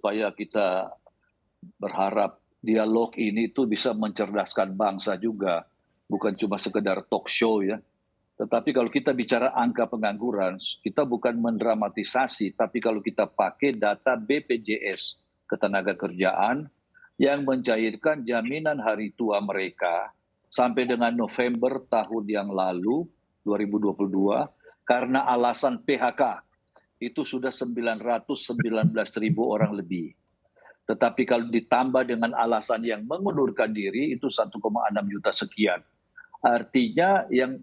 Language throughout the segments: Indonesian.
supaya kita berharap dialog ini tuh bisa mencerdaskan bangsa juga, bukan cuma sekedar talk show ya. Tetapi kalau kita bicara angka pengangguran, kita bukan mendramatisasi, tapi kalau kita pakai data BPJS Ketenagakerjaan yang mencairkan jaminan hari tua mereka sampai dengan November tahun yang lalu, 2022, karena alasan PHK, itu sudah 919.000 orang lebih. Tetapi kalau ditambah dengan alasan yang mengundurkan diri, itu 1,6 juta sekian. Artinya yang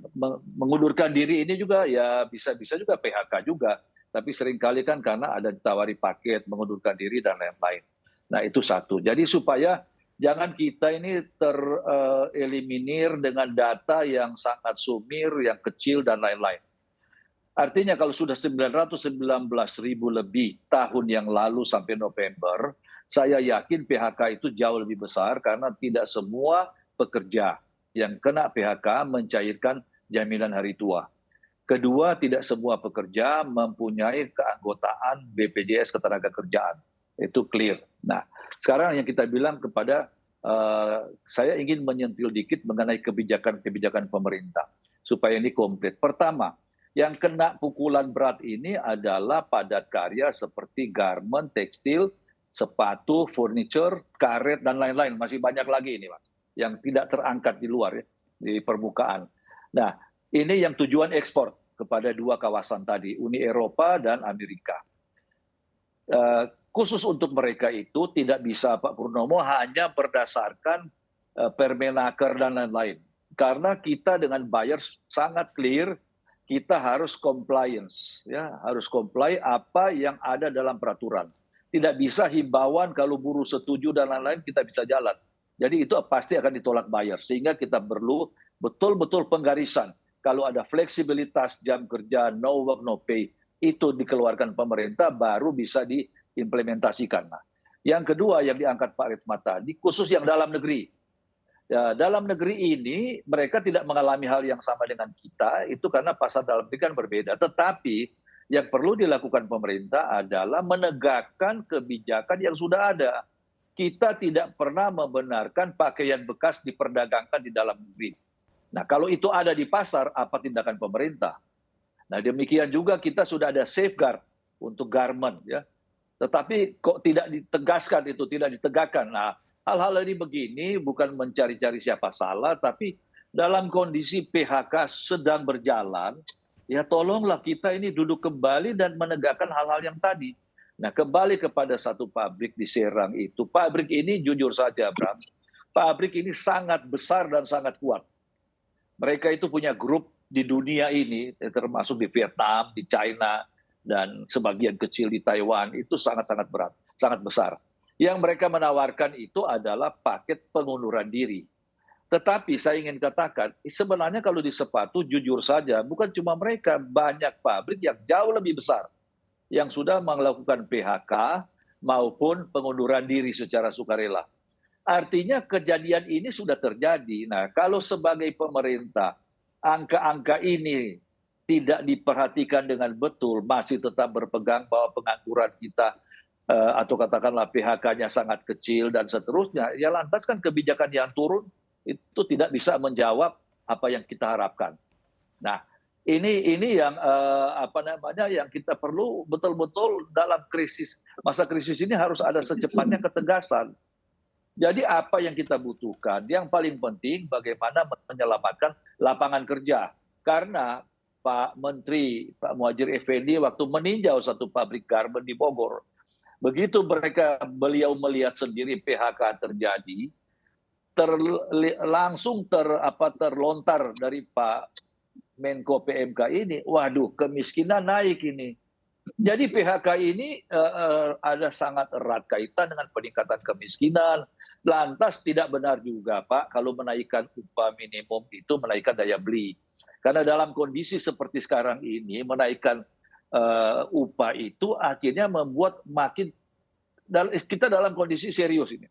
mengundurkan diri ini juga ya bisa-bisa juga PHK juga. Tapi seringkali kan karena ada ditawari paket, mengundurkan diri dan lain-lain. Nah itu satu. Jadi supaya jangan kita ini tereliminir dengan data yang sangat sumir, yang kecil dan lain-lain. Artinya kalau sudah 919.000 lebih tahun yang lalu sampai November, saya yakin PHK itu jauh lebih besar karena tidak semua pekerja yang kena PHK mencairkan jaminan hari tua. Kedua, tidak semua pekerja mempunyai keanggotaan BPJS Ketenagakerjaan. Itu clear. Nah, sekarang yang kita bilang kepada, saya ingin menyentil dikit mengenai kebijakan-kebijakan pemerintah. Supaya ini komplit. Pertama, yang kena pukulan berat ini adalah padat karya seperti garment, tekstil, sepatu, furniture, karet, dan lain-lain. Masih banyak lagi ini, Mas, yang tidak terangkat di luar ya, di permukaan. Nah, ini yang tujuan ekspor kepada dua kawasan tadi, Uni Eropa dan Amerika. Khusus untuk mereka itu tidak bisa Pak Purnomo hanya berdasarkan Permenaker dan lain-lain. Karena kita dengan buyers sangat clear, kita harus compliance, ya, harus comply apa yang ada dalam peraturan. Tidak bisa himbauan kalau buruh setuju dan lain-lain kita bisa jalan. Jadi itu pasti akan ditolak buyer. Sehingga kita perlu betul-betul penggarisan. Kalau ada fleksibilitas jam kerja, no work, no pay, itu dikeluarkan pemerintah baru bisa diimplementasikan. Nah, yang kedua yang diangkat Pak Redma tadi, khusus yang dalam negeri. Ya, dalam negeri ini mereka tidak mengalami hal yang sama dengan kita, itu karena pasar dalam negeri kan berbeda. Tetapi yang perlu dilakukan pemerintah adalah menegakkan kebijakan yang sudah ada. Kita tidak pernah membenarkan pakaian bekas diperdagangkan di dalam negeri. Nah, kalau itu ada di pasar, apa tindakan pemerintah? Nah, demikian juga kita sudah ada safeguard untuk garment, ya. Tetapi kok tidak ditegaskan itu, tidak ditegakkan. Nah, hal-hal ini begini bukan mencari-cari siapa salah, tapi dalam kondisi PHK sedang berjalan, ya tolonglah kita ini duduk kembali dan menegakkan hal-hal yang tadi. Nah, kembali kepada satu pabrik di Serang itu. Pabrik ini jujur saja, Bram, pabrik ini sangat besar dan sangat kuat. Mereka itu punya grup di dunia ini, termasuk di Vietnam, di China, dan sebagian kecil di Taiwan, itu sangat-sangat berat, sangat besar. Yang mereka menawarkan itu adalah paket pengunduran diri. Tetapi saya ingin katakan, sebenarnya kalau di sepatu, jujur saja, bukan cuma mereka, banyak pabrik yang jauh lebih besar yang sudah melakukan PHK maupun pengunduran diri secara sukarela. Artinya kejadian ini sudah terjadi. Nah, kalau sebagai pemerintah, angka-angka ini tidak diperhatikan dengan betul, masih tetap berpegang bahwa pengangguran kita atau katakanlah PHK-nya sangat kecil dan seterusnya, ya lantas kan kebijakan yang turun itu tidak bisa menjawab apa yang kita harapkan. Nah, ini yang yang kita perlu betul-betul dalam masa krisis ini harus ada secepatnya ketegasan. Jadi apa yang kita butuhkan? Yang paling penting bagaimana menyelamatkan lapangan kerja. Karena Pak Menteri, Pak Muhadjir Effendi waktu meninjau satu pabrik garment di Bogor, begitu beliau melihat sendiri PHK terjadi, langsung terlontar dari Pak Menko PMK ini, waduh kemiskinan naik ini. Jadi PHK ini ada sangat erat kaitan dengan peningkatan kemiskinan. Lantas tidak benar juga Pak, kalau menaikkan upah minimum itu menaikkan daya beli. Karena dalam kondisi seperti sekarang ini, menaikkan upah itu akhirnya membuat kita dalam kondisi serius ini.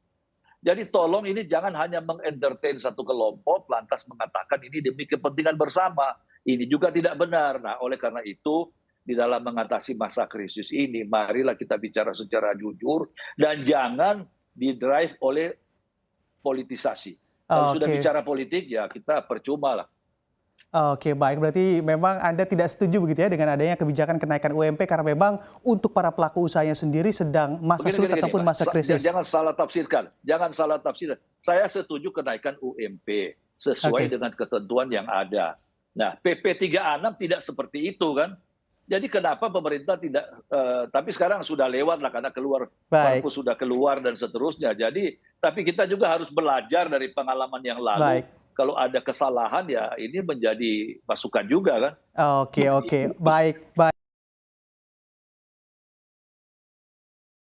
Jadi tolong ini jangan hanya mengentertain satu kelompok, lantas mengatakan ini demi kepentingan bersama. Ini juga tidak benar. Nah, oleh karena itu, di dalam mengatasi masa krisis ini. Marilah kita bicara secara jujur dan jangan didrive oleh politisasi. Kalau sudah Oke. bicara politik, ya kita percuma lah. Oke, baik. Berarti memang Anda tidak setuju begitu ya dengan adanya kebijakan kenaikan UMP karena memang untuk para pelaku usahanya sendiri sedang masa sulit ataupun Mas. masa krisis. Jangan salah tafsirkan. Jangan salah tafsirkan. Saya setuju kenaikan UMP sesuai Oke, dengan ketentuan yang ada. Nah, PP 36 tidak seperti itu kan. Jadi kenapa pemerintah tidak, tapi sekarang sudah lewat lah karena keluar, baik, Perpu sudah keluar dan seterusnya. Jadi, tapi kita juga harus belajar dari pengalaman yang lalu. baik. Kalau ada kesalahan ya ini menjadi masukan juga kan. Oke, oke. Baik, baik.